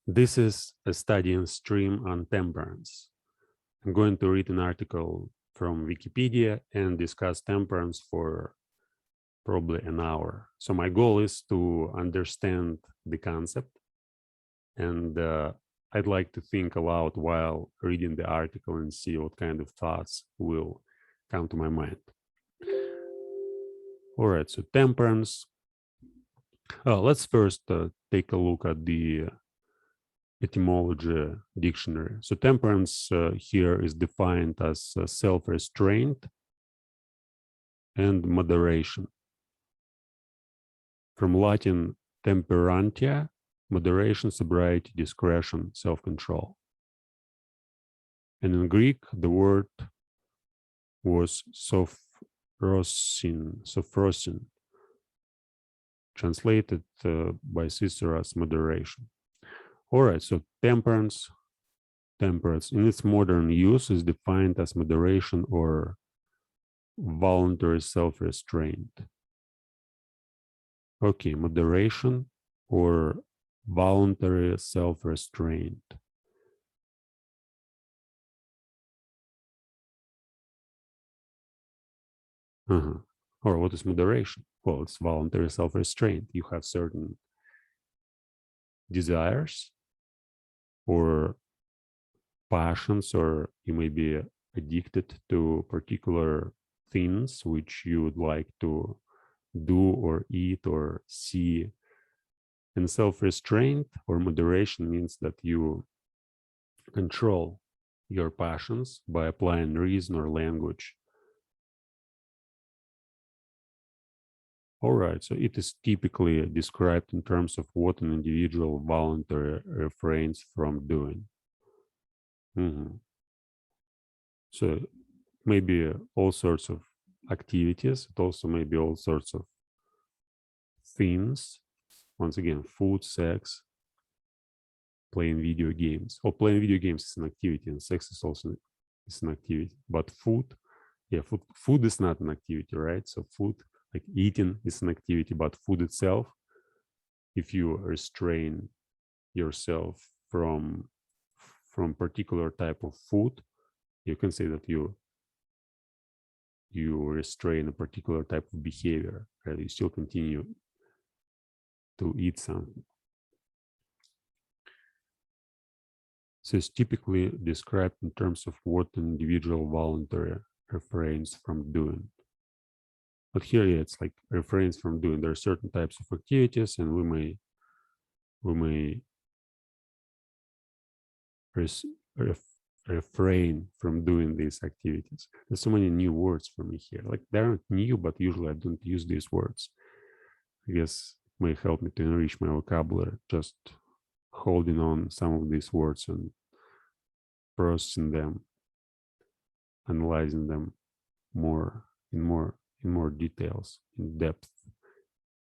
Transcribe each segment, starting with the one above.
This is a studying stream on temperance. I'm going to read an article from Wikipedia and discuss temperance for probably an hour. So my goal is to understand the concept, and I'd like to think aloud while reading the article and see what kind of thoughts will come to my mind. All right, so temperance. Let's first take a look at the Etymology Dictionary. So temperance here is defined as self-restraint and moderation. From Latin temperantia, moderation, sobriety, discretion, self-control. And in Greek, the word was sophrosin, translated by Cicero as moderation. All right, so temperance in its modern use is defined as moderation or voluntary self-restraint. Okay, moderation or voluntary self-restraint. Or what is moderation? Well, it's voluntary self-restraint. You have certain desires or passions, or you may be addicted to particular things which you would like to do or eat or see. And self-restraint or moderation means that you control your passions by applying reason or language. All right, so it is typically described in terms of what an individual voluntarily refrains from doing. So maybe all sorts of activities. It also may be all sorts of things. Once again, food, sex, playing video games. Or playing video games is an activity, and sex is also an activity. But food, food is not an activity, right? So food, like eating, is an activity, but food itself, if you restrain yourself from particular type of food, you can say that you restrain a particular type of behavior, right? You still continue to eat something. So it's typically described in terms of what an individual voluntarily refrains from doing. But here, it's like refrains from doing. There are certain types of activities, and we may refrain from doing these activities. There's so many new words for me here. Like, they aren't new, but usually I don't use these words. I guess it may help me to enrich my vocabulary, just holding on some of these words and processing them, analyzing them in more details, in depth.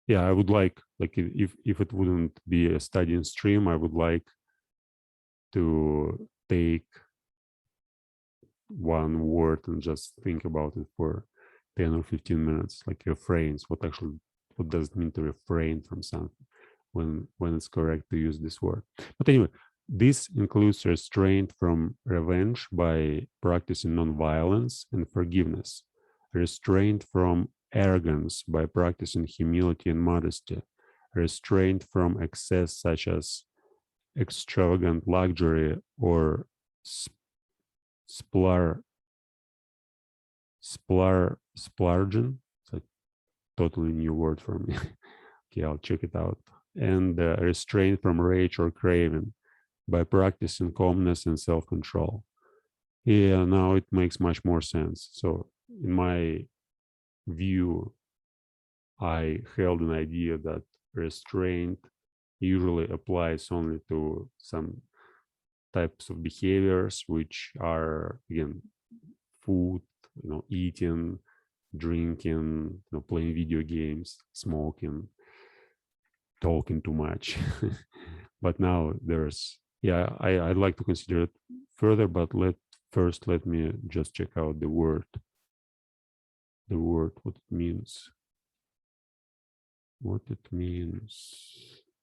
Yeah, I would like if it wouldn't be a studying stream, I would like to take one word and just think about it for 10 or 15 minutes, like refrains. What does it mean to refrain from something, when it's correct to use this word? But anyway, this includes restraint from revenge by practicing non-violence and forgiveness, restraint from arrogance by practicing humility and modesty, restraint from excess such as extravagant luxury or splurging. It's a totally new word for me. Okay, I'll check it out. And restraint from rage or craving by practicing calmness and self-control. Yeah, now it makes much more sense. So in my view, I held an idea that restraint usually applies only to some types of behaviors, which are, again, food, eating, drinking, playing video games, smoking, talking too much. But now there's, I'd like to consider it further, but let me just check out the word, what it means.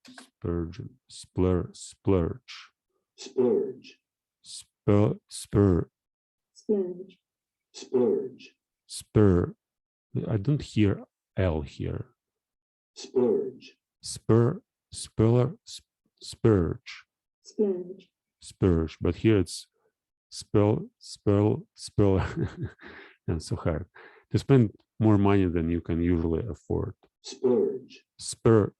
Spurgeon, splurge, splurge, spur, splurge, splurge, spur. I don't hear L here. splurge, Spur, spurge, splurge, spurge. But here it's spell. And so hard to spend more money than you can usually afford. splurge, Splurge,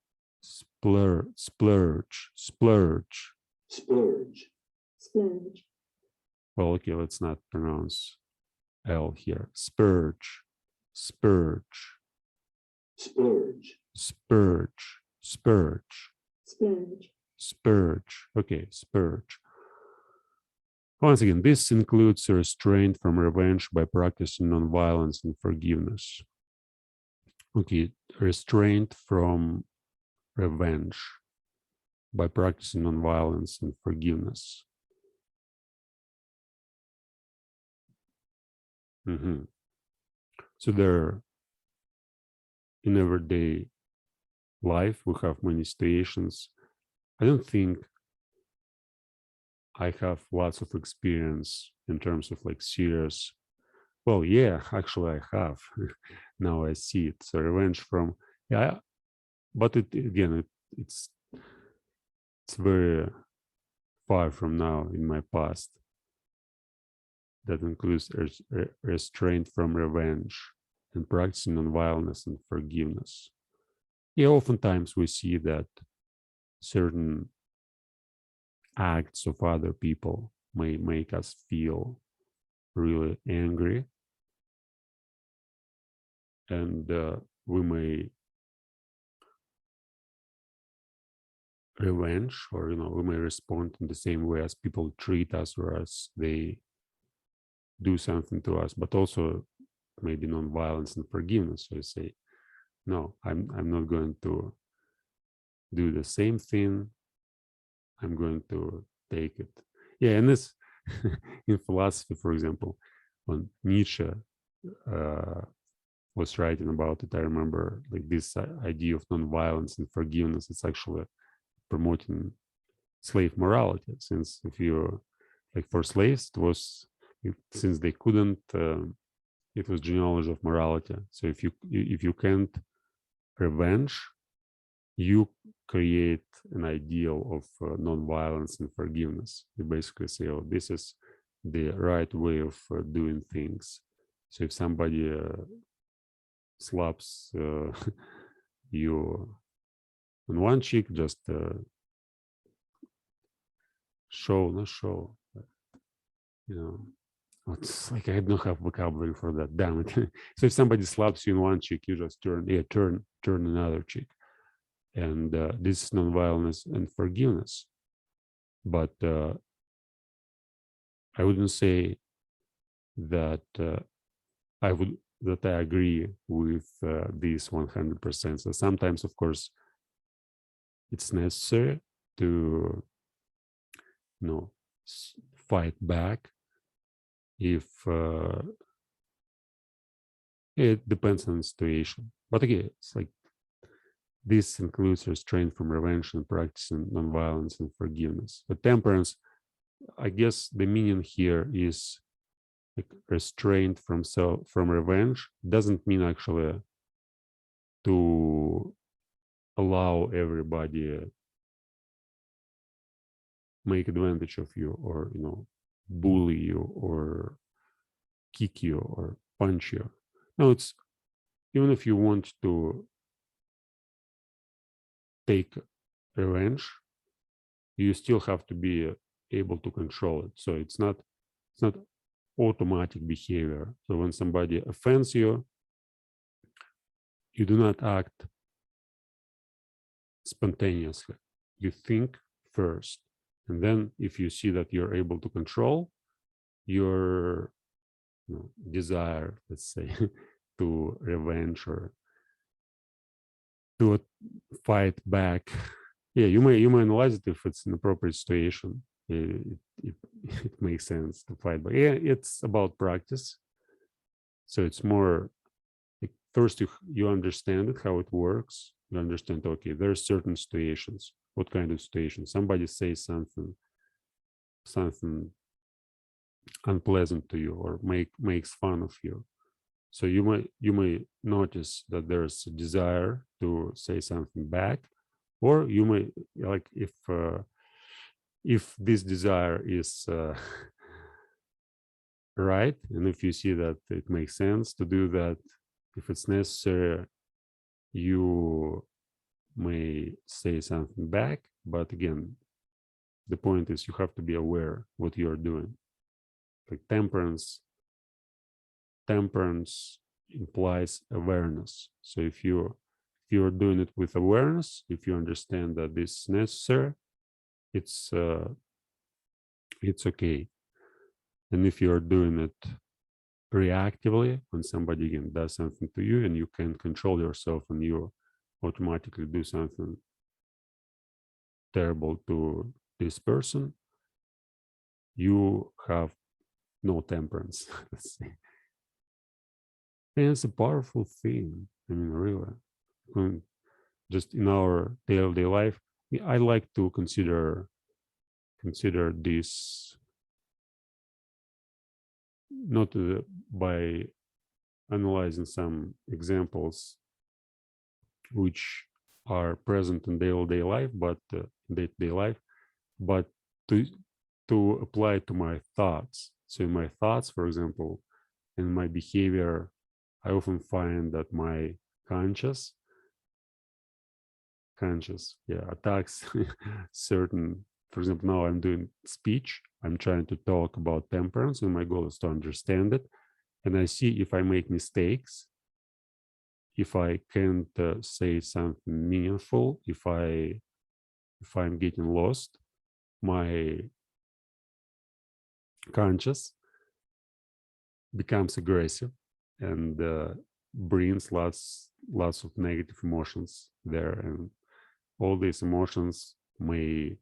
splurge. splurge, splurge, Well, okay, let's not pronounce L here. Spurge, spurge, splurge, spurge, spurge, splurge, spurge. Okay, spurge. Once again, this includes restraint from revenge by practicing nonviolence and forgiveness. Okay, restraint from revenge by practicing nonviolence and forgiveness. So there, in everyday life, we have many situations. I don't think I have lots of experience in terms of like serious. Well, yeah, actually I have. Now I see it. So revenge from, yeah, but it's very far from now in my past. That includes restraint from revenge and practicing nonviolence and forgiveness. Yeah, oftentimes we see that certain acts of other people may make us feel really angry, and we may revenge, or we may respond in the same way as people treat us or as they do something to us, but also maybe non-violence and forgiveness. So you say, no, I'm not going to do the same thing. I'm going to take it. Yeah, and this in philosophy, for example, when Nietzsche was writing about it, I remember like this idea of non-violence and forgiveness. It's actually promoting slave morality, since if you like for slaves, it was since they couldn't. It was genealogy of morality. So if you can't revenge, you create an ideal of non-violence and forgiveness. You basically say, oh, this is the right way of doing things. So if somebody slaps you on one cheek, just not show, it's like I don't have vocabulary for that, damn it. So if somebody slaps you in one cheek, you just turn another cheek. And this is nonviolence and forgiveness. But I wouldn't say that I agree with this 100%. So sometimes, of course, it's necessary to fight back. If it depends on the situation. But again, it's like this includes restraint from revenge and practicing nonviolence and forgiveness. But temperance, I guess the meaning here is like restraint from revenge. Doesn't mean actually to allow everybody make advantage of you, or bully you, or kick you, or punch you. No, it's even if you want to take revenge, you still have to be able to control it. So it's not automatic behavior. So when somebody offends you, you do not act spontaneously. You think first, and then if you see that you're able to control your desire, let's say, to revenge or to fight back, yeah, you may analyze it if it's an appropriate situation. It makes sense to fight back. Yeah, it's about practice. So it's more like first you understand it, how it works. You understand, okay, there are certain situations. What kind of situation? Somebody says something unpleasant to you or makes fun of you. So you may notice that there's a desire to say something back, or you may, like, if this desire is right, and if you see that it makes sense to do that, if it's necessary, you may say something back. But again, the point is you have to be aware what you're doing. Like temperance implies awareness. So if you're doing it with awareness, if you understand that this is necessary, it's okay. And if you're doing it reactively, when somebody again does something to you and you can't control yourself and you automatically do something terrible to this person, you have no temperance. Let's say. And it's a powerful thing. I mean, really, just in our daily life, I like to consider this not by analyzing some examples which are present in day-to-day life, but day-to-day life, but to apply to my thoughts. So in my thoughts, for example, in my behavior, I often find that my conscious attacks certain. For example, now I'm doing speech. I'm trying to talk about temperance, and my goal is to understand it. And I see if I make mistakes, if I can't say something meaningful, if I'm getting lost, my conscious becomes aggressive and brings lots of negative emotions there, and all these emotions may,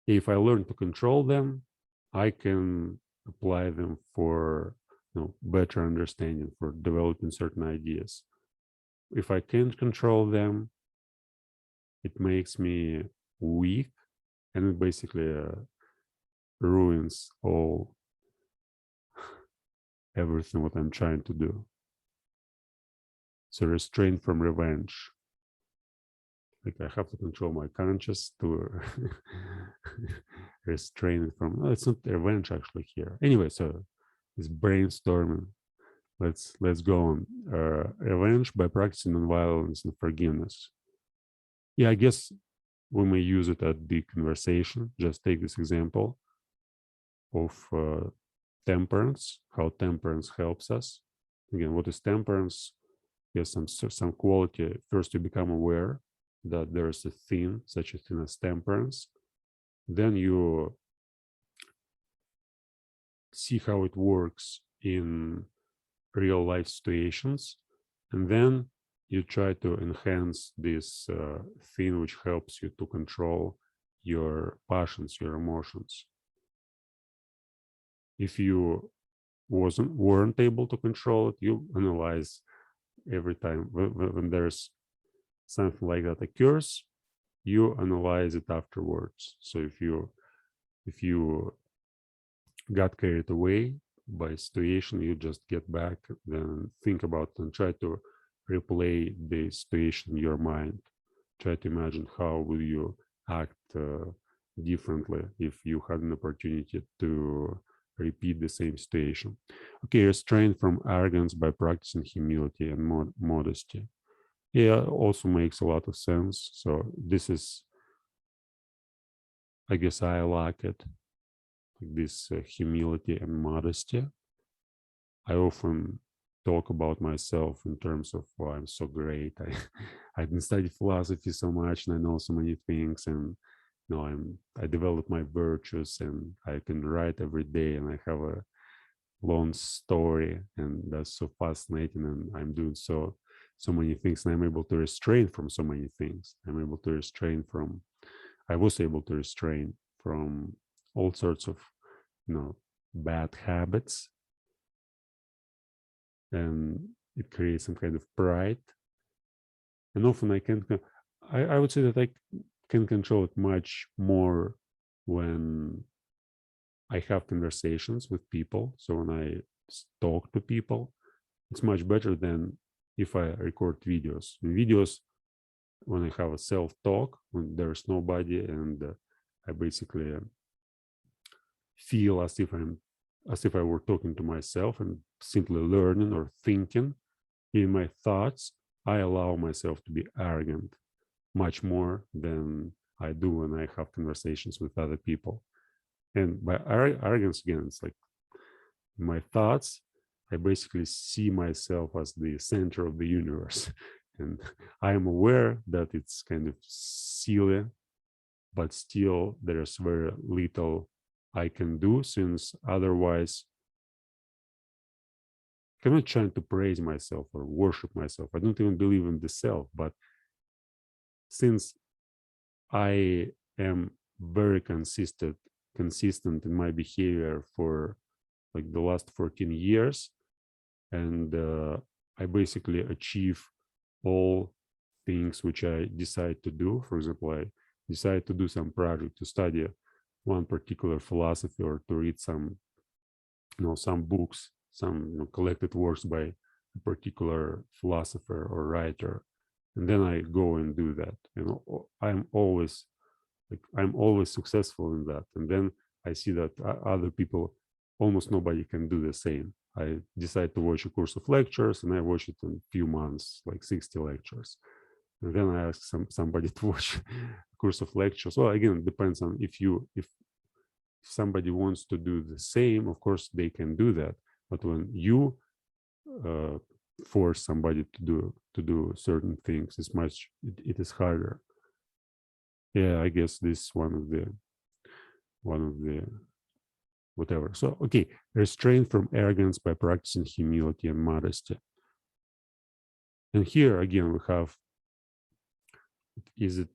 if I learn to control them, I can apply them for better understanding, for developing certain ideas. If I can't control them, it makes me weak, and it basically ruins everything what I'm trying to do. So restraint from revenge. Like I have to control my conscious to restrain it from. No, it's not revenge actually here. Anyway, so it's brainstorming. Let's go on. Revenge by practicing nonviolence and forgiveness. Yeah, I guess we may use it at the conversation. Just take this example of temperance, how temperance helps us. Again, what is temperance? Yes, some quality. First, you become aware that there is a thing, such a thing as temperance. Then you see how it works in real life situations, and then you try to enhance this thing which helps you to control your passions, your emotions. If you weren't able to control it, you analyze every time when there's something like that occurs, you analyze it afterwards. So if you got carried away by a situation, you just get back, then think about it and try to replay the situation in your mind. Try to imagine how will you act differently if you had an opportunity to repeat the same situation. Okay, restraint from arrogance by practicing humility and modesty. Yeah, also makes a lot of sense. So this is, I guess I like it, this humility and modesty. I often talk about myself in terms of, oh, I'm so great. I didn't study philosophy so much and I know so many things, and I develop my virtues and I can write every day and I have a long story, and that's so fascinating, and I'm doing so many things, and I'm able to restrain from so many things. I was able to restrain from all sorts of bad habits, and it creates some kind of pride. And often I would say that I can control it much more when I have conversations with people. So when I talk to people, it's much better than if I record videos. In videos, when I have a self-talk, when there's nobody, and I basically feel as if I were talking to myself and simply learning or thinking in my thoughts, I allow myself to be arrogant much more than I do when I have conversations with other people. And by arrogance, again, it's like my thoughts, I basically see myself as the center of the universe. And I am aware that it's kind of silly, but still there's very little I can do, since otherwise I'm not trying to praise myself or worship myself. I don't even believe in the self, but since I am very consistent in my behavior for like the last 14 years, and I basically achieve all things which I decide to do. For example, I decide to do some project, to study one particular philosophy, or to read some some books, some collected works by a particular philosopher or writer, and then I go and do that. I'm always successful in that, and then I see that other people, almost nobody can do the same. I decide to watch a course of lectures, and I watch it in a few months, like 60 lectures. And then I ask somebody to watch a course of lectures. Well, again, it depends on if somebody wants to do the same, of course they can do that. But when you force somebody to do certain things, it is harder. Yeah, I guess this is one of the whatever. So okay, restrain from arrogance by practicing humility and modesty. And here again we have, is it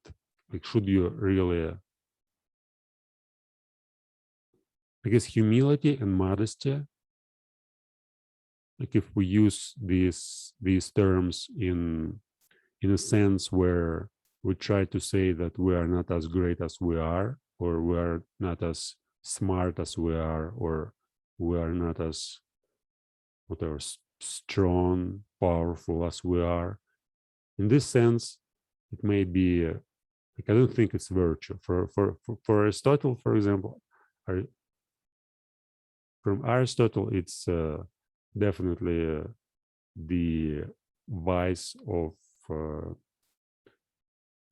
like, should you really, I guess humility and modesty, like if we use these terms in a sense where we try to say that we are not as great as we are, or we are not as smart as we are, or we are not as whatever strong, powerful as we are. In this sense, it may be like, I don't think it's virtue. For Aristotle, for example, from Aristotle, it's definitely the vice of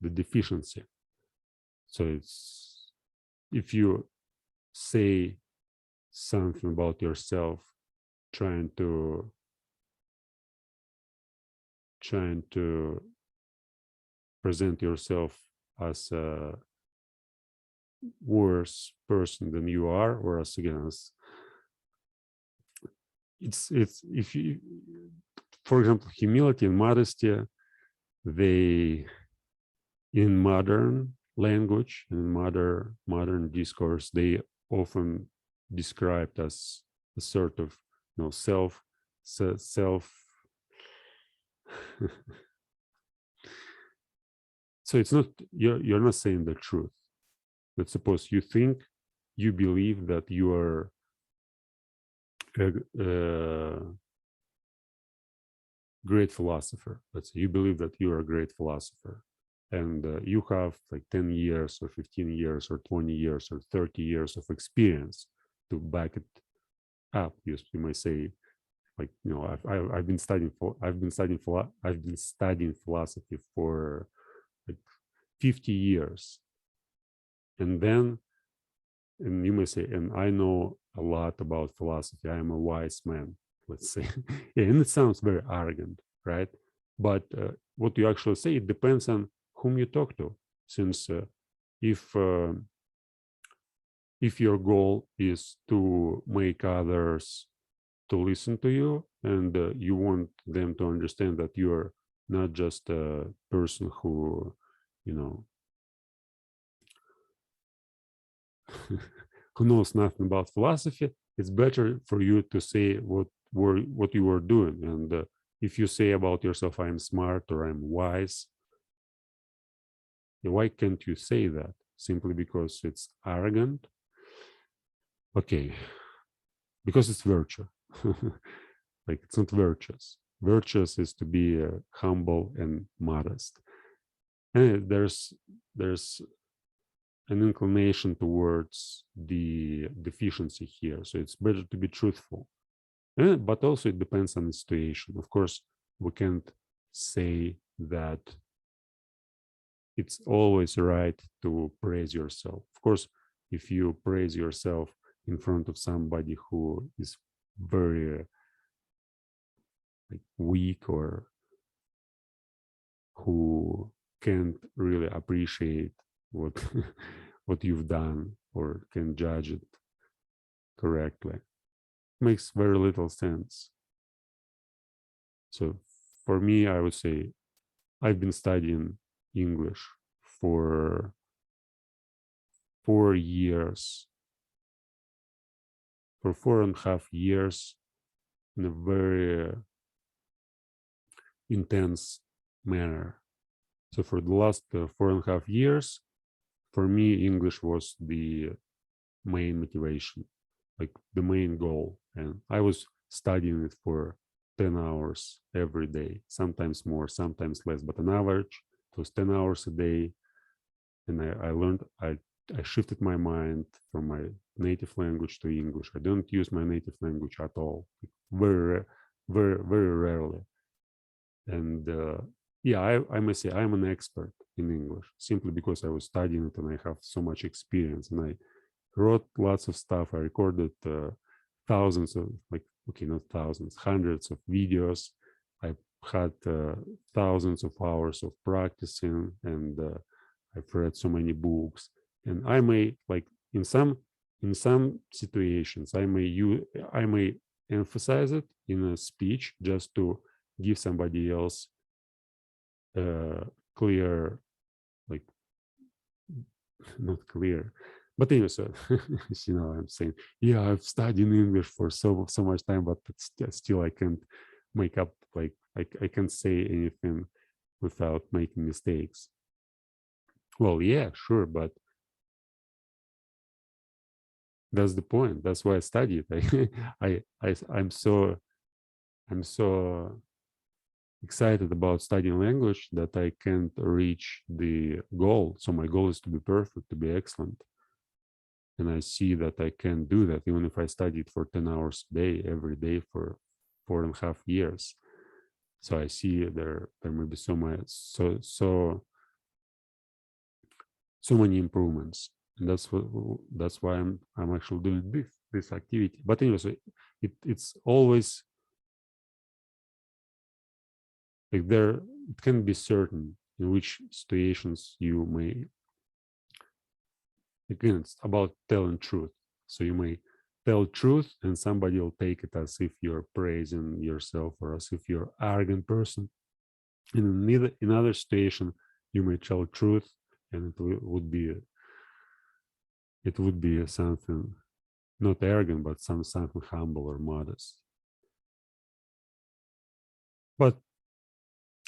the deficiency. So it's, if you say something about yourself, trying to present yourself as a worse person than you are, or as again, as it's if you, for example, humility and modesty, they, in modern language and modern discourse, they often described as a sort of self so it's not, you're not saying the truth. Let's suppose you believe that you are a great philosopher. Let's say you believe that you are a great philosopher, and you have like 10 years or 15 years or 20 years or 30 years of experience to back it up. You might say, like, I've been studying philosophy for like 50 years, and you may say, and I know a lot about philosophy, I am a wise man, let's say. Yeah, and it sounds very arrogant, right? But what you actually say, it depends on whom you talk to. Since if your goal is to make others to listen to you, and you want them to understand that you are not just a person who, who knows nothing about philosophy, it's better for you to say what you were doing, and if you say about yourself, I'm smart or I'm wise, why can't you say that? Simply because it's arrogant? Okay, because it's virtue. Like, it's not virtuous. Virtuous is to be humble and modest. And there's an inclination towards the deficiency here. So it's better to be truthful. But also it depends on the situation. Of course, we can't say that it's always right to praise yourself. Of course, if you praise yourself in front of somebody who is very like weak or who can't really appreciate what what you've done or can judge it correctly, makes very little sense. So for me, I would say I've been studying English for 4 years, for 4.5 years, in a very intense manner. So for the last 4.5 years, for me, English was the main motivation, like the main goal. And I was studying it for 10 hours every day, sometimes more, sometimes less, but on average, it was 10 hours a day. And I learned, I shifted my mind from my native language to English. I don't use my native language at all, very, very, very rarely. And yeah, I must say I'm an expert in English simply because I was studying it and I have so much experience. And I wrote lots of stuff. I recorded thousands of, like, okay, not thousands, hundreds of videos. I had thousands of hours of practicing, and I've read so many books. And I may, like, in some situations, I may emphasize it in a speech just to give somebody else clear, like, not clear, but anyway, so you know, I'm saying, yeah, I've studied English for so much time, but still I can't make up, like, I can't say anything without making mistakes. Well, yeah, sure, but that's the point. That's why I studied. I'm so excited about studying language that I can't reach the goal. So my goal is to be perfect, to be excellent. And I see that I can do that even if I studied for 10 hours a day, every day for 4.5 years. So I see there may be so many improvements. And that's why I'm actually doing this activity. But anyway, so it's always like it can be certain in which situations you may, again, it's about telling truth. So you may tell truth and somebody will take it as if you're praising yourself or as if you're an arrogant person. And in another situation, you may tell truth and it would be something not arrogant, but something humble or modest. But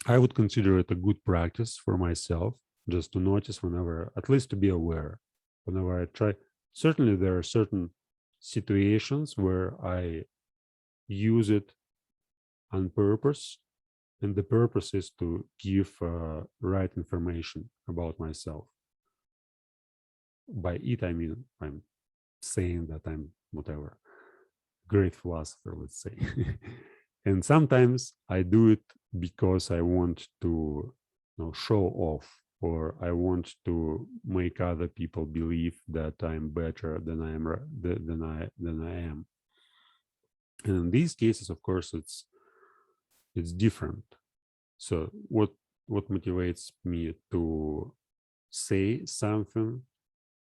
I would consider it a good practice for myself just to notice whenever, at least to be aware, whenever I try. Certainly, there are certain situations where I use it on purpose, and the purpose is to give right information about myself. By it, I mean I'm saying that I'm whatever, great philosopher, let's say. And sometimes I do it because I want to, show off, or I want to make other people believe that I'm better than I am. And in these cases, of course, it's different. So what motivates me to say something?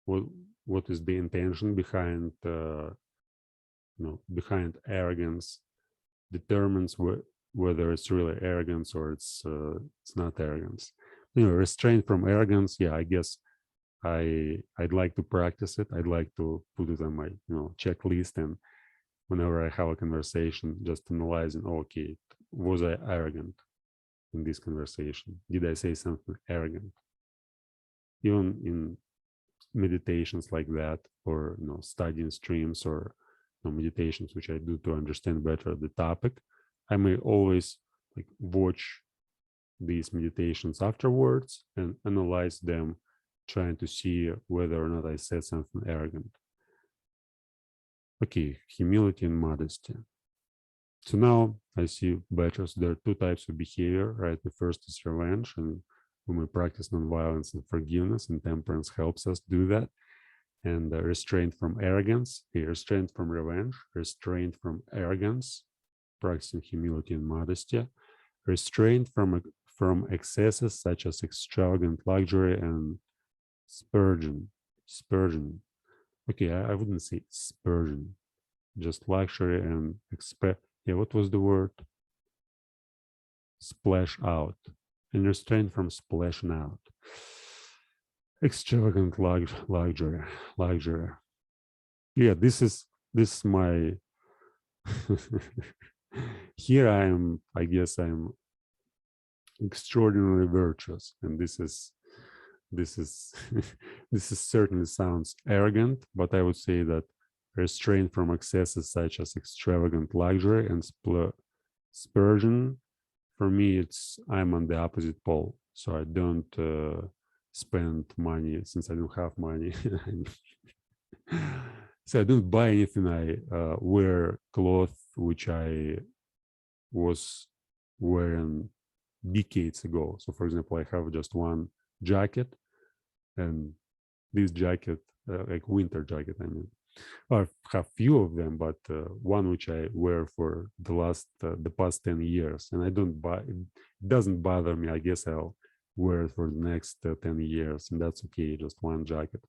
What is the intention behind behind arrogance determines whether it's really arrogance or it's not arrogance. Restraint from arrogance. Yeah, I guess I'd like to practice it. I'd like to put it on my checklist, and whenever I have a conversation, just analyzing, okay, was I arrogant in this conversation? Did I say something arrogant? Even in meditations like that, or studying streams, or meditations which I do to understand better the topic, I may always like watch these meditations afterwards and analyze them, trying to see whether or not I said something arrogant. Okay, humility and modesty. So now I see better. So there are two types of behavior, right? The first is revenge, and when we practice nonviolence and forgiveness, and temperance helps us do that. And restraint from arrogance, restraint from revenge, restraint from arrogance, practicing humility and modesty, restraint from excesses such as extravagant luxury and spurgeon. Okay, I wouldn't say spurgeon, just luxury and what was the word? Splash out. And restraint from splashing out. Extravagant luxury. Yeah, this is my here I guess I'm extraordinarily virtuous, and this is this is certainly sounds arrogant, but I would say that restraint from excesses such as extravagant luxury and spurgeon, for me I'm on the opposite pole. So I don't spend money since I don't have money. So I don't buy anything. I wear clothes which I was wearing decades ago. So for example, I have just one jacket, and this jacket, like winter jacket, I mean, I have few of them, but one which I wear for the past 10 years, and I don't buy it. Doesn't bother me. I guess I'll wear it for the next 10 years, and that's okay. Just one jacket.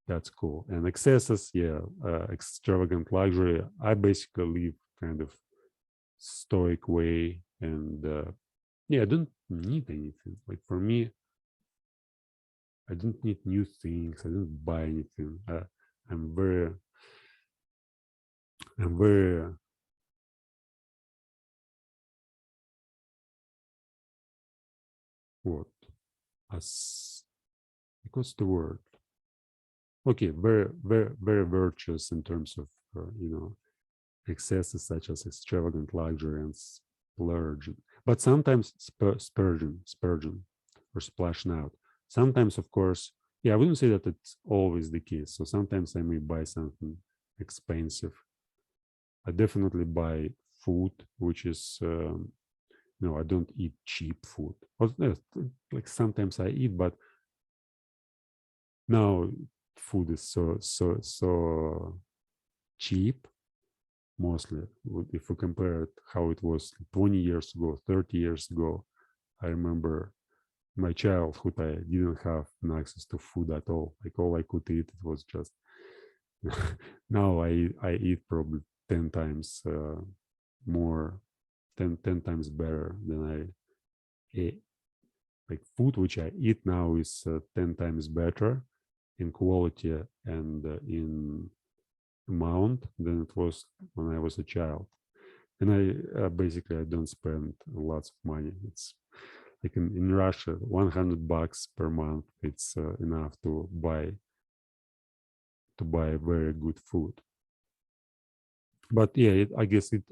That's cool. And excesses, yeah, extravagant luxury. I basically live kind of stoic way, and yeah, I don't need anything. Like for me, I don't need new things. I don't buy anything. I'm very what? What's the word? Okay, very virtuous in terms of excesses such as extravagant luxury and splurging. But sometimes spurgeon, or splashing out. Sometimes, of course, yeah, I wouldn't say that it's always the case. So sometimes I may buy something expensive. I definitely buy food, which is no, I don't eat cheap food. Like sometimes I eat, but now food is so cheap. Mostly, if we compare it how it was 20 years ago, 30 years ago, I remember my childhood, I didn't have access to food at all. Like all I could eat, it was just now I eat probably 10 times more, 10 times better than I ate. Like food which I eat now is 10 times better in quality and in amount than it was when I was a child. And I basically I don't spend lots of money. It's like in Russia, $100 per month. It's enough to buy very good food. But yeah, I guess it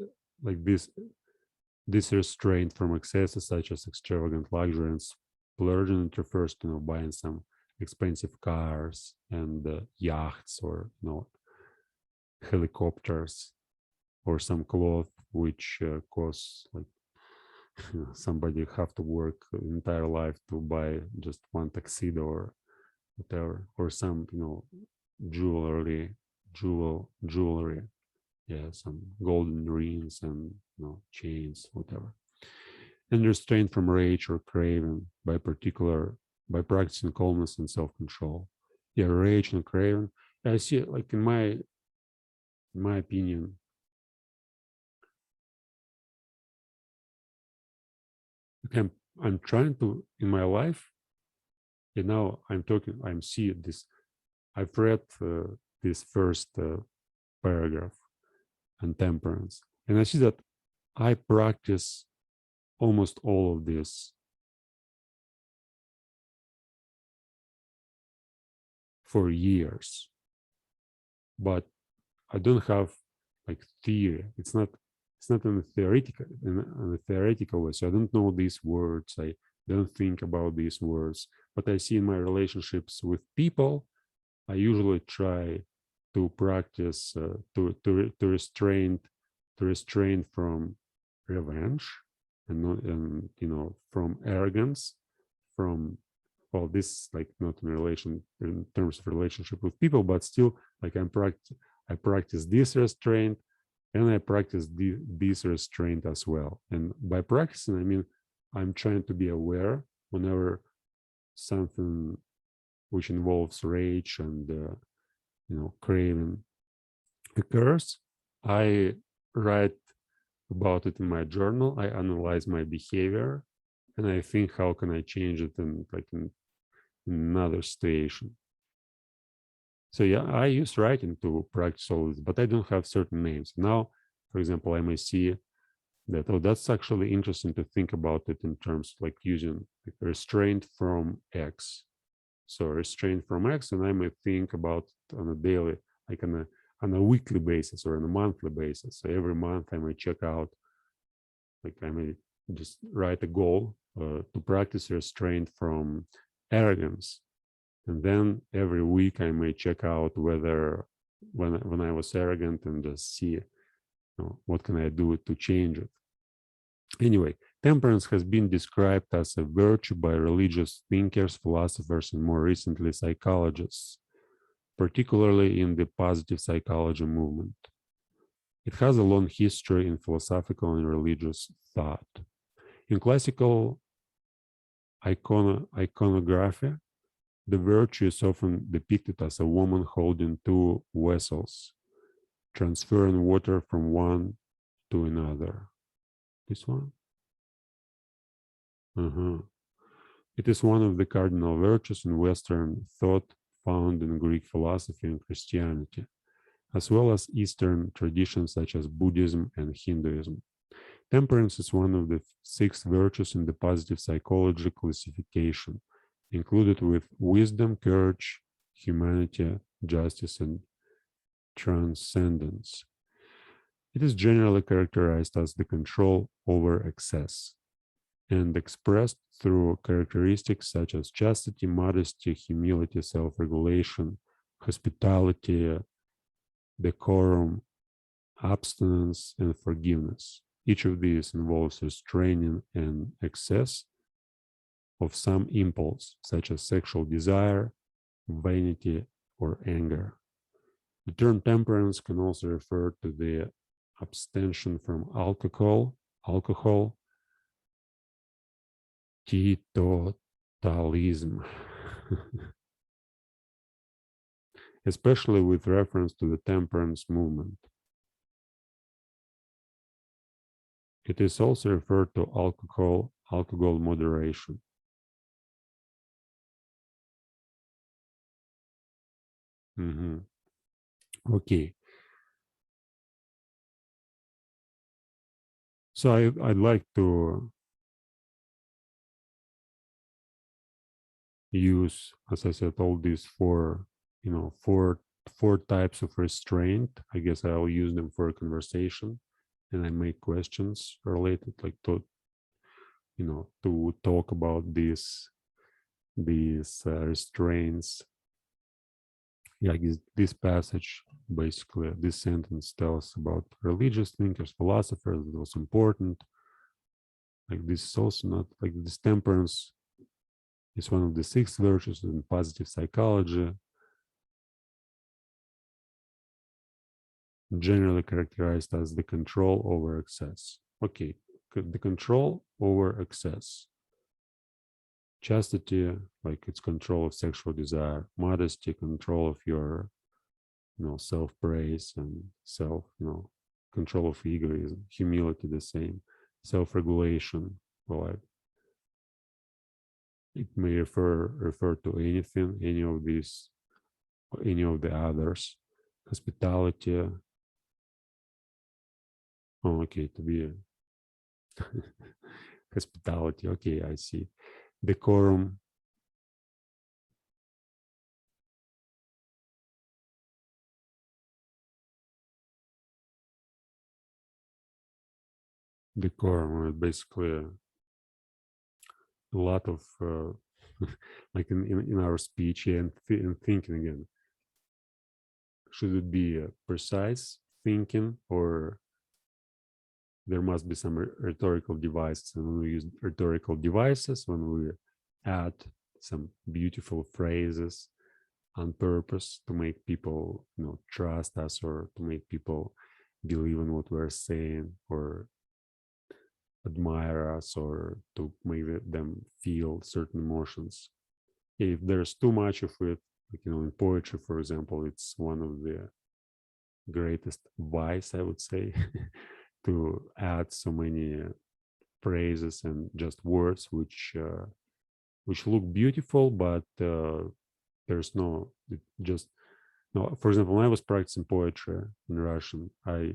like this restraint from excesses such as extravagant luxury and splurging, it refers to buying some expensive cars and yachts, or helicopters, or some cloth which costs like somebody have to work entire life to buy just one tuxedo or whatever, or some jewelry, yeah, some golden rings and chains, whatever. And restraint from rage or craving by practicing calmness and self-control. Yeah, rage and craving. I see it like in my opinion, I'm trying to in my life, I'm seeing this. I've read this first paragraph on temperance, and I see that I practice almost all of this for years, but I don't have like theory. It's not in a theoretical way. So I don't know these words. I don't think about these words. But I see in my relationships with people, I usually try to practice to restrain from revenge and from arrogance, from well, this like not in terms of relationship with people, but still like I practice this restraint and I practice this restraint as well. And by practicing, I mean I'm trying to be aware whenever something which involves rage and craving occurs. I write about it in my journal. I analyze my behavior, and I think how can I change it in another situation. So yeah, I use writing to practice all this, but I don't have certain names. Now, for example, I may see that, oh, that's actually interesting to think about it in terms like using like restraint from X. So restraint from X, and I may think about it on a daily, like on a weekly basis or on a monthly basis. So every month I may check out, like I may just write a goal to practice restraint from arrogance. And then every week I may check out whether when I was arrogant and just see what can I do to change it. Anyway, temperance has been described as a virtue by religious thinkers, philosophers, and more recently psychologists, particularly in the positive psychology movement. It has a long history in philosophical and religious thought. In classical iconography, the virtue is often depicted as a woman holding two vessels, transferring water from one to another. This one? It is one of the cardinal virtues in Western thought found in Greek philosophy and Christianity, as well as Eastern traditions such as Buddhism and Hinduism. Temperance is one of the 6 virtues in the positive psychology classification, included with wisdom, courage, humanity, justice, and transcendence. It is generally characterized as the control over excess and expressed through characteristics such as chastity, modesty, humility, self-regulation, hospitality, decorum, abstinence, and forgiveness. Each of these involves restraining an excess of some impulse, such as sexual desire, vanity, or anger. The term temperance can also refer to the abstention from alcohol, teetotalism, especially with reference to the temperance movement. It is also referred to alcohol moderation. Okay. So I'd like to use, as I said, all these four types of restraint. I guess I'll use them for a conversation, and I make questions related, like to talk about these restraints. Yeah, this passage, basically, this sentence tells about religious thinkers, philosophers. It was important. Like this is also not like this temperance is one of the 6 virtues in positive psychology, generally characterized as the control over excess. Okay, the control over excess. Chastity, like it's control of sexual desire. Modesty, control of your, self-praise and control of egoism. Humility, the same. Self-regulation, well, it may refer to anything, any of these, any of the others. Hospitality. Oh, okay, to be Hospitality. Okay, I see. Decorum. Decorum, basically a lot of like in our speech and thinking again. Should it be precise thinking, or there must be some rhetorical devices? And when we use rhetorical devices, when we add some beautiful phrases on purpose to make people, trust us, or to make people believe in what we're saying, or admire us, or to make them feel certain emotions. If there's too much of it, like, in poetry, for example, it's one of the greatest vice, I would say, to add so many phrases and just words which look beautiful, but there's no, just no. For example, when I was practicing poetry in Russian, I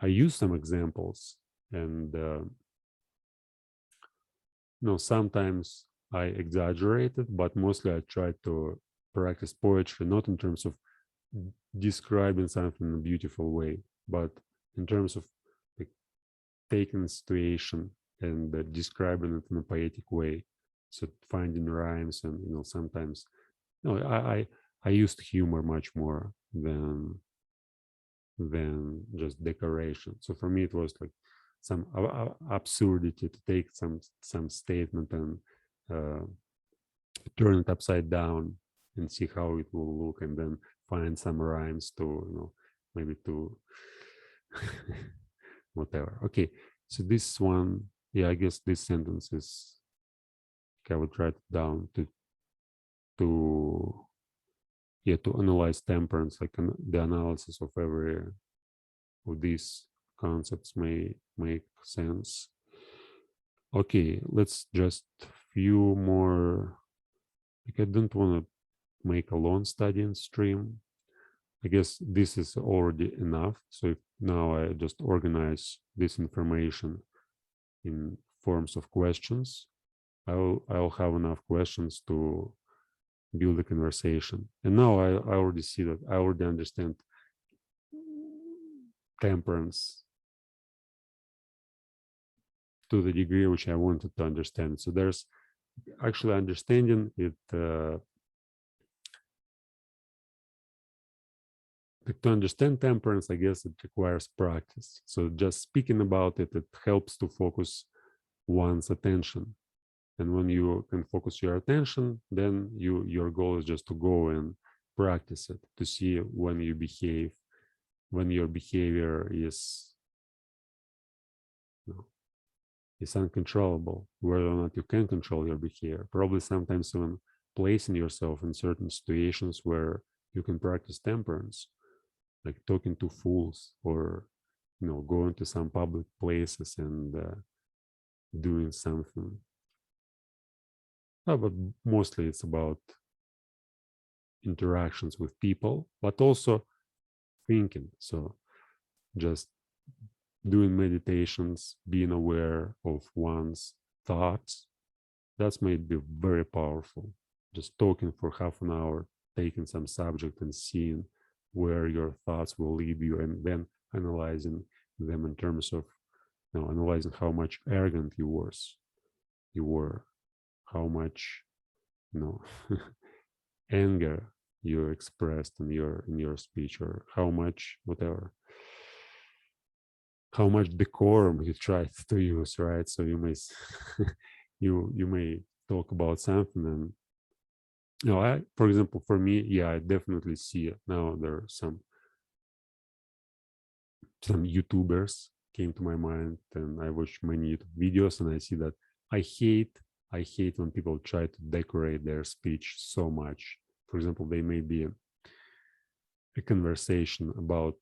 used some examples, and sometimes I exaggerated, but mostly I tried to practice poetry not in terms of describing something in a beautiful way, but in terms of like taking a situation and describing it in a poetic way. So finding rhymes, and sometimes I used humor much more than just decoration. So for me, it was like some absurdity to take some statement and turn it upside down and see how it will look, and then find some rhymes to maybe to whatever. Okay, so this one, yeah, I guess this sentence is, I would write it down to analyze temperance, like the analysis of every of these concepts may make sense. Okay, let's just few more. Like, I don't want to make a long study in stream. I guess this is already enough. So if now I just organize this information in forms of questions, I'll have enough questions to build a conversation. And now I already see that I already understand temperance to the degree which I wanted to understand. So there's actually understanding it. To understand temperance, I guess it requires practice. So just speaking about it, it helps to focus one's attention. And when you can focus your attention, then your goal is just to go and practice it, to see when you behave, when your behavior is uncontrollable, whether or not you can control your behavior. Probably sometimes even placing yourself in certain situations where you can practice temperance, like talking to fools, or going to some public places and doing something. But mostly it's about interactions with people, but also thinking. So just doing meditations, being aware of one's thoughts, that's might be very powerful. Just talking for half an hour, taking some subject and seeing where your thoughts will lead you, and then analyzing them in terms of analyzing how much arrogant you were, how much anger you expressed in your speech, or how much decorum you tried to use, right? So you may you may talk about something, and I, for example, for me, yeah, I definitely see it now. There are some YouTubers came to my mind, and I watch many YouTube videos, and I see that I hate when people try to decorate their speech so much. For example, they may be a conversation about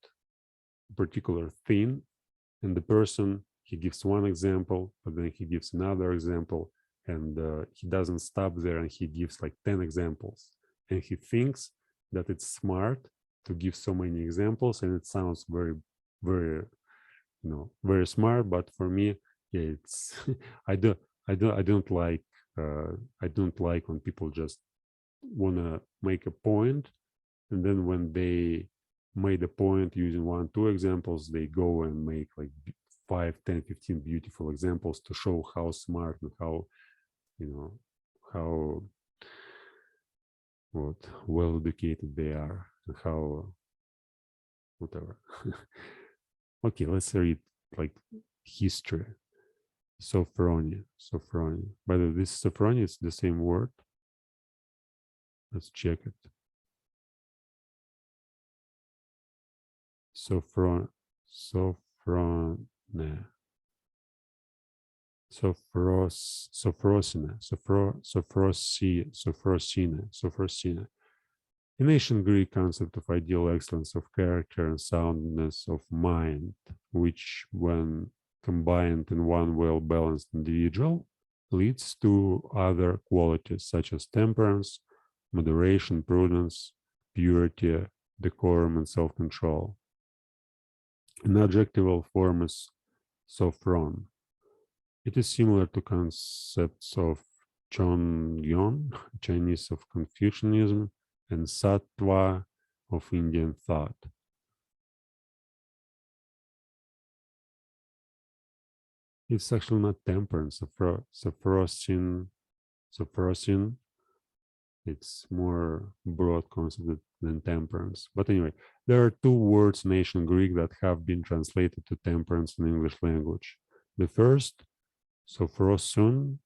a particular thing, and the person, he gives one example, but then he gives another example, and he doesn't stop there, and he gives like 10 examples, and he thinks that it's smart to give so many examples, and it sounds very, very very smart, but for me, yeah, it's I don't like I don't like when people just want to make a point, and then when they made a point using 1, 2 examples, they go and make like 5, 10, 15 beautiful examples to show how smart and how how well educated they are, and how whatever. Okay, let's read like history. Sophronia. By the way, this sophronia is the same word. Let's check it. Sophrone. Sophrosina. An ancient Greek concept of ideal excellence of character and soundness of mind, which, when combined in one well-balanced individual, leads to other qualities such as temperance, moderation, prudence, purity, decorum, and self-control. An adjectival form is sophron. It is similar to concepts of Chongyong, Chinese of Confucianism, and Sattva of Indian thought. It's actually not temperance. Sophrosin. It's more broad concept than temperance. But anyway, there are 2 words in ancient Greek that have been translated to temperance in English language. The first, sophrosun,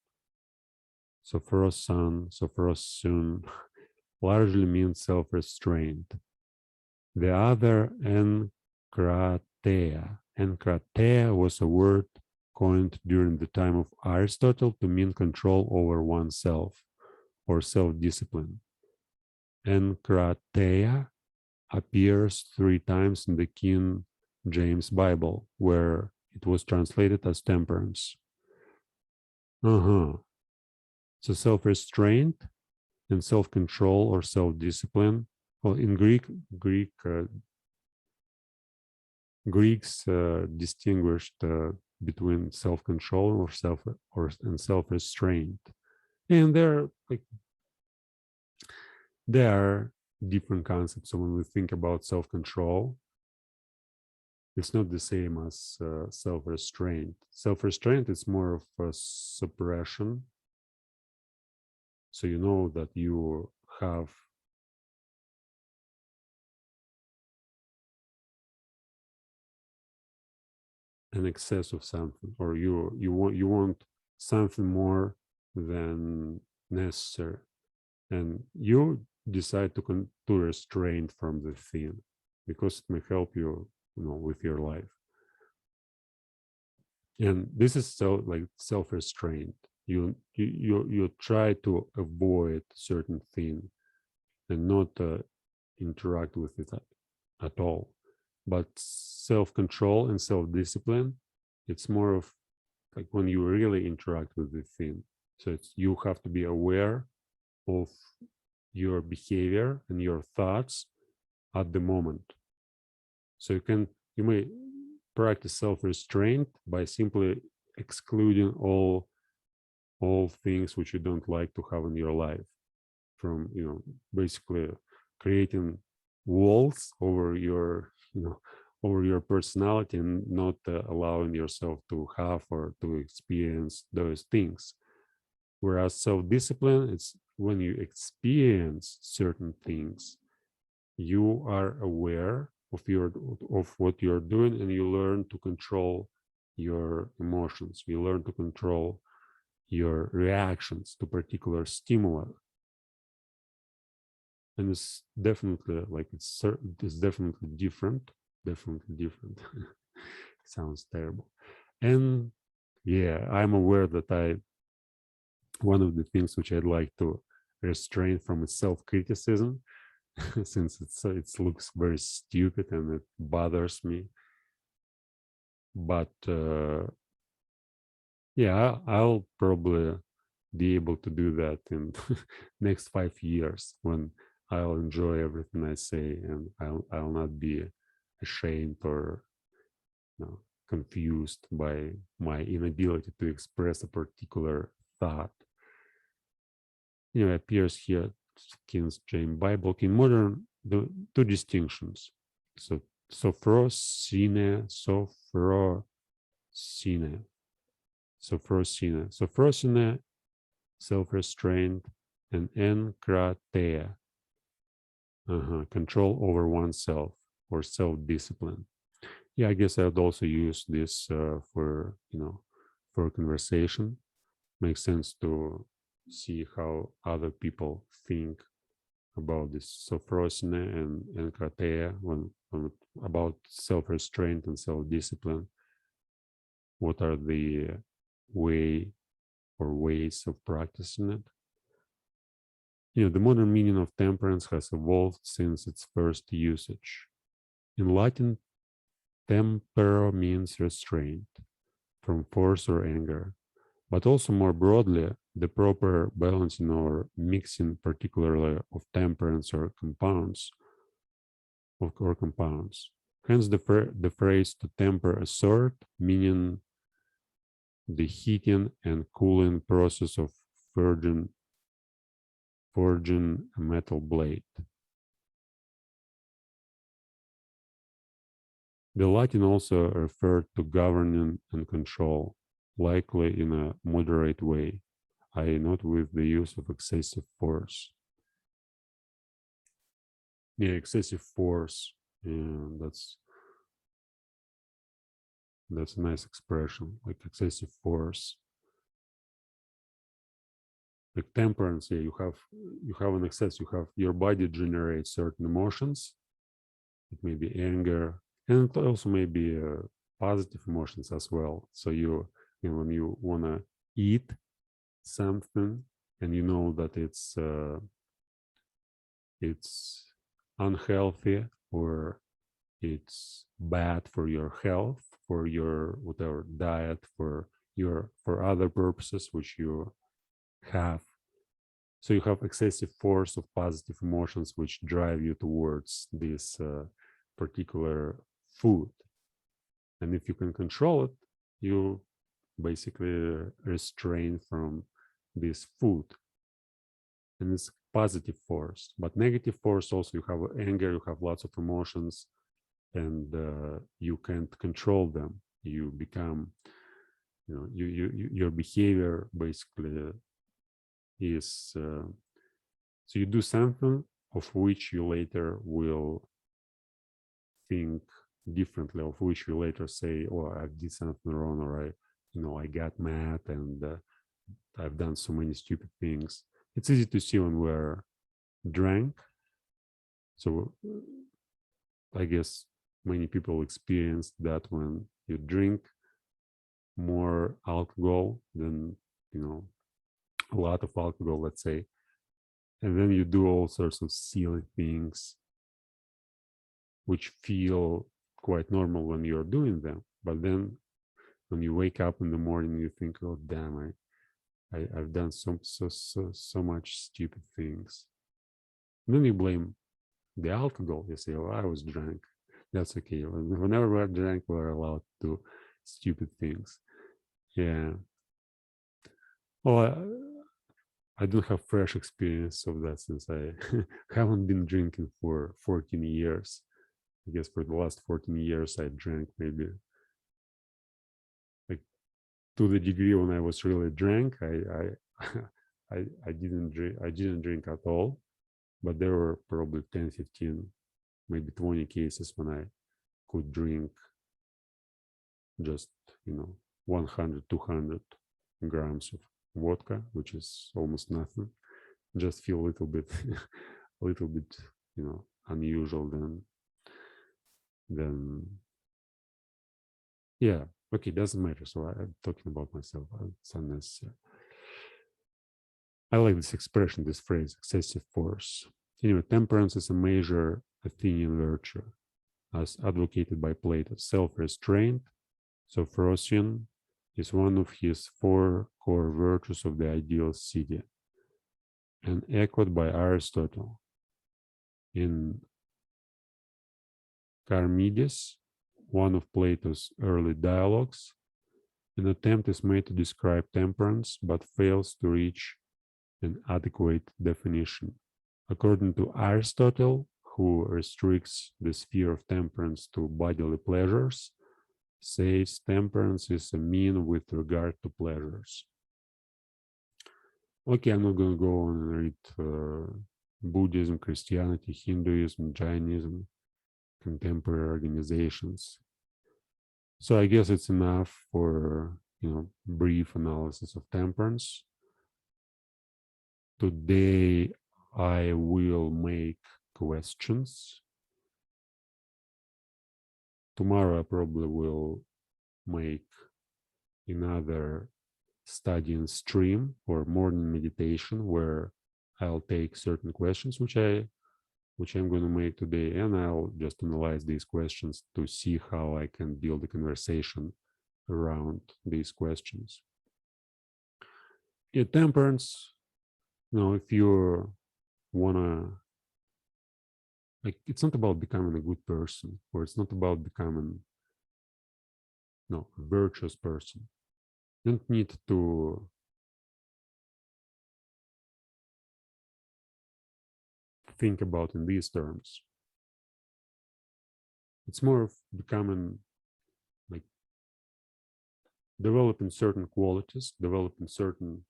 largely means self-restraint. The other, enkrateia. Enkrateia was a word coined during the time of Aristotle to mean control over oneself or self-discipline. Enkrateia appears 3 times in the King James Bible, where it was translated as temperance. So self-restraint and self-control or self-discipline. Well, in Greeks distinguished between self-control and self-restraint, and there are different concepts. So when we think about self-control, it's not the same as self-restraint. Self-restraint is more of a suppression. So you know that you have an excess of something, or you want something more than necessary, and you decide to restrain from the thing because it may help you, with your life. And this is self-restraint. You try to avoid certain thing and not interact with it at all. But self-control and self-discipline, it's more of like when you really interact with the thing. So you have to be aware of your behavior and your thoughts at the moment. So you may practice self-restraint by simply excluding all things which you don't like to have in your life, from basically creating walls over your personality and not allowing yourself to have or to experience those things. Whereas self-discipline, it's when you experience certain things, you are aware of what you're doing, and you learn to control your emotions. You learn to control your reactions to particular stimuli. And it's definitely it's definitely different. Sounds terrible. And yeah, I'm aware that one of the things which I'd like to restrain from is self-criticism, since it looks very stupid and it bothers me. But yeah, I'll probably be able to do that in next 5 years, when I'll enjoy everything I say, and I'll not be ashamed or confused by my inability to express a particular thought. Appears here, King James Bible. In modern, the two distinctions. So sophrosine, self-restraint, and enkrateia, control over oneself or self-discipline. Yeah, I guess I'd also use this for conversation. Makes sense to see how other people think about this sophrosine and enkrateia when about self-restraint and self-discipline. What are the ways of practicing it? The modern meaning of temperance has evolved since its first usage. In Latin, tempero means restraint from force or anger, but also more broadly, the proper balancing or mixing, particularly of temperance or compounds. Hence, the phrase "to temper a sword," meaning the heating and cooling process of forging a metal blade. The Latin also referred to governing and control, likely in a moderate way, i.e., not with the use of excessive force. Yeah, excessive force. Yeah, that's a nice expression, like excessive force. Like temperance, yeah, you have an excess. Your body generates certain emotions. It may be anger, and it also may be positive emotions as well. So when you wanna eat something and you know that it's unhealthy or it's bad for your health, for your whatever diet, for other purposes which you have. So you have excessive force of positive emotions which drive you towards this particular food. And if you can control it, you basically restrain from this food. And it's positive force. But negative force also, you have anger, you have lots of emotions, and you can't control them. You become, your behavior basically is, so you do something of which you later will think differently, of which you later say, oh, I did something wrong, or I got mad and I've done so many stupid things. It's easy to see when we're drunk. So I guess many people experience that when you drink more alcohol than, a lot of alcohol, let's say, and then you do all sorts of silly things which feel quite normal when you're doing them. But then when you wake up in the morning, you think, oh, damn, I've done so much stupid things. And then you blame the alcohol. You say, oh, I was drunk. That's okay. Whenever we're drunk, we're allowed to do stupid things. Yeah. Well, I don't have fresh experience of that since I haven't been drinking for 14 years. I guess for the last 14 years, I drank maybe like to the degree when I was really drunk, I didn't drink at all. But there were probably 10, 15, maybe 20 cases when I could drink just, 100, 200 grams of vodka, which is almost nothing. Just feel a little bit, unusual then, yeah, okay, doesn't matter. So I'm talking about myself. It's unnecessary. I like this expression, this phrase, excessive force. Anyway, temperance is a major Athenian virtue, as advocated by Plato. Self-restraint, Sophrosian, is one of his 4 core virtues of the ideal city, and echoed by Aristotle in Charmides, one of Plato's early dialogues. An attempt is made to describe temperance, but fails to reach an adequate definition. According to Aristotle, who restricts the sphere of temperance to bodily pleasures, says temperance is a mean with regard to pleasures. Okay, I'm not going to go on and read Buddhism, Christianity, Hinduism, Jainism, contemporary organizations. So I guess it's enough for brief analysis of temperance. Today I will make questions. Tomorrow I probably will make another study and stream or morning meditation where I'll take certain questions which I'm going to make today, and I'll just analyze these questions to see how I can build a conversation around these questions. Temperance, if you wanna, it's not about becoming a good person, or it's not about becoming a virtuous person. You don't need to think about in these terms. It's more of becoming, developing certain qualities, developing certain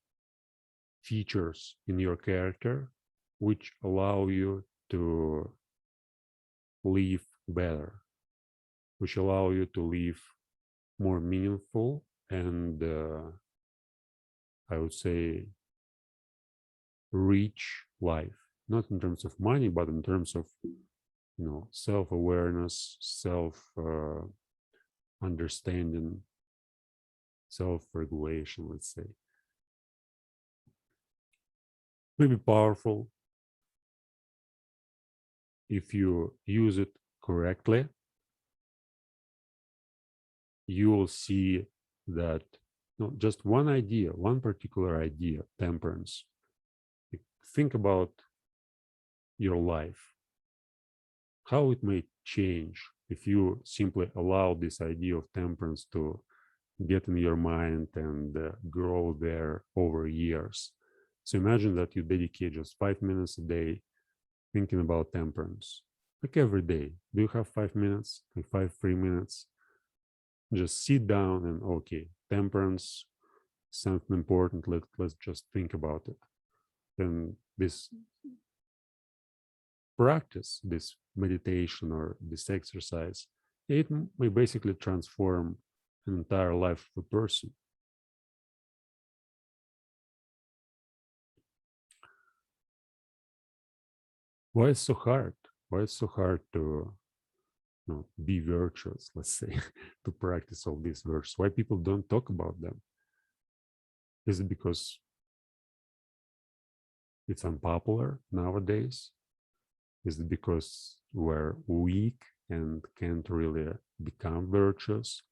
features in your character which allow you to live better, which allow you to live more meaningful and I would say rich life, not in terms of money, but in terms of self-awareness, self-understanding, self-regulation, let's say. Maybe powerful if you use it correctly. You will see that just one idea, one particular idea, temperance. Think about your life, how it may change if you simply allow this idea of temperance to get in your mind and grow there over years. So imagine that you dedicate just 5 minutes a day thinking about temperance, like every day. Do you have 5 minutes, like 5 free minutes? Just sit down and okay, temperance, something important. Let's just think about it. Then this practice, this meditation or this exercise, it may basically transform an entire life of a person. Why it's so hard? Why it's so hard to be virtuous, let's say, to practice all these virtues? Why people don't talk about them? Is it because it's unpopular nowadays? Is it because we're weak and can't really become virtuous?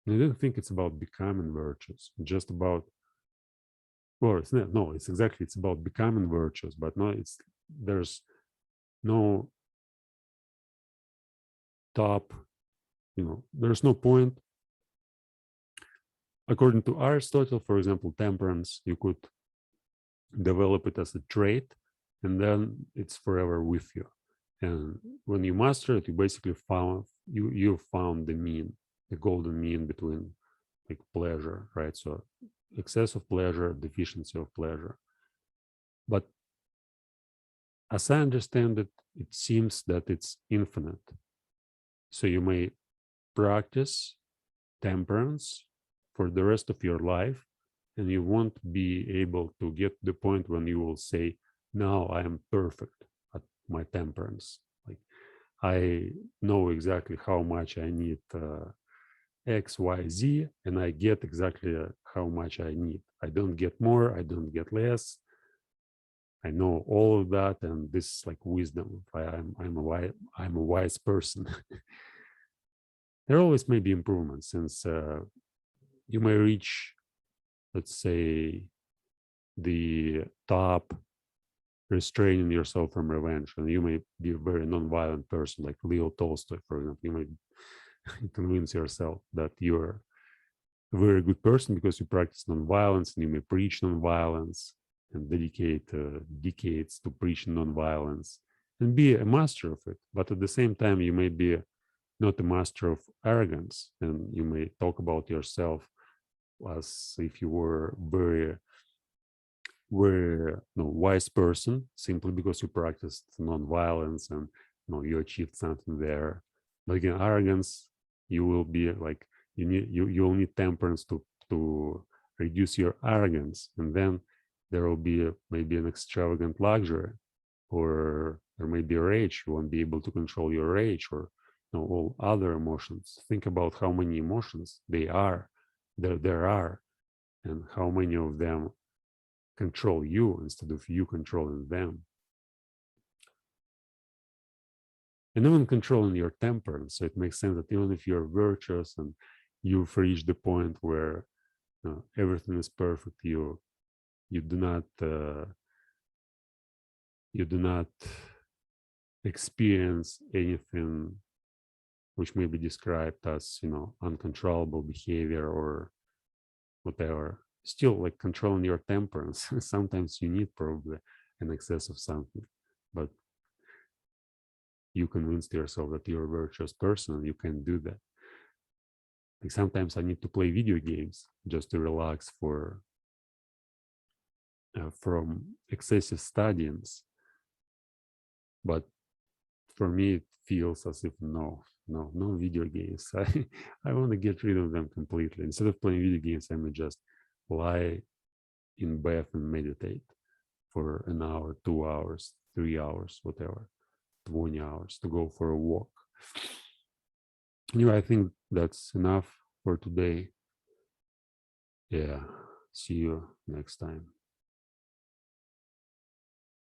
I don't think it's about becoming virtuous, just about, well, it's not, no, it's exactly, it's about becoming virtuous, but no, there's no top, there's no point. According to Aristotle, for example, temperance, you could develop it as a trait, and then it's forever with you. And when you master it, you basically found the mean, the golden mean between pleasure, right? So excess of pleasure, deficiency of pleasure. But as I understand it, it seems that it's infinite. So you may practice temperance for the rest of your life, and you won't be able to get to the point when you will say, now I am perfect at my temperance. I know exactly how much I need X, Y, Z, and I get exactly how much I need. I don't get more, I don't get less. I know all of that, and this is like wisdom. I'm a wise person. There always may be improvements, since you may reach, let's say, the top restraining yourself from revenge. And you may be a very non-violent person, like Leo Tolstoy, for example. You may convince yourself that you're a very good person because you practice non-violence, and you may preach non-violence and dedicate decades to preaching non-violence and be a master of it. But at the same time, you may be not a master of arrogance, and you may talk about yourself as if you were very wise person simply because you practiced non-violence and you achieved something there. But again, arrogance, you will be like you'll need temperance to reduce your arrogance, and then there will be maybe an extravagant luxury, or there may be rage. You won't be able to control your rage, or all other emotions. Think about how many emotions there are, and how many of them control you instead of you controlling them. And even controlling your temperance. So it makes sense that even if you're virtuous and you've reached the point where everything is perfect, you do not experience anything which may be described as uncontrollable behavior or whatever. Still, like, controlling your temperance, sometimes you need probably an excess of something, but you convinced yourself that you're a virtuous person and you can do that. Like, sometimes I need to play video games just to relax from excessive studyings, but for me it feels as if no video games. I want to get rid of them completely. Instead of playing video games, I may just lie in bed and meditate for an hour, 2 hours, 3 hours, whatever, 20 hours, to go for a walk. Anyway, I think that's enough for today. Yeah, see you next time.